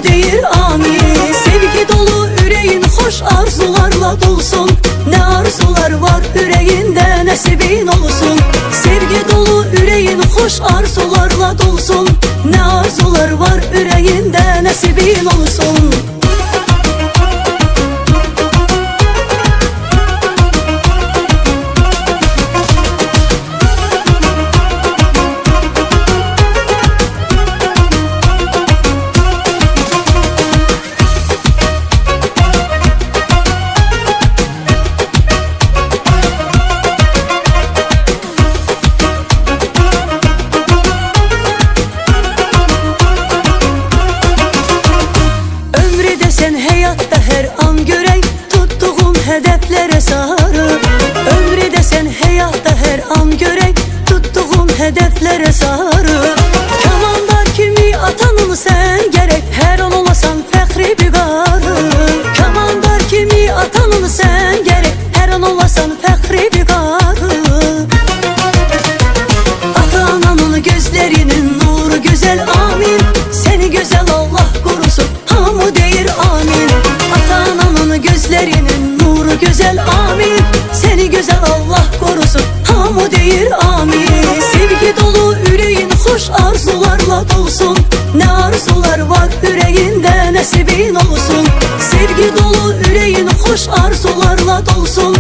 hamı deyir amin. Sevgi dolu yüreğin hoş arzularla dolsun. Ne arzular var yüreğinde nasibin olsun. Sevgi dolu yüreğin hoş arzularla dolsun. Ne arzular var yüreğinde nasibin olsun. Hayatta her an görey tuttuğum hedeflere sarı. Ömrü desen hayatta her an görey tuttuğum hedeflere sarı. Kamandar kimi atanın sen gerek, her an olasan fəxri bigarı. Kamandar kimi atanın sen gerek, her an olasan fəxri bigarı. Ata-ananın gözlerinin nuru güzel amin. Seni güzel Allah korusun, hamı deyir amin. Ata-ananın gözlerinin nuru güzel amin. Seni güzel Allah korusun, hamı deyir amin. Sevgi dolu yüreğin hoş arzularla dolsun. Ne arzular var yüreğinde nasibin olsun. Sevgi dolu yüreğin hoş arzularla dolsun.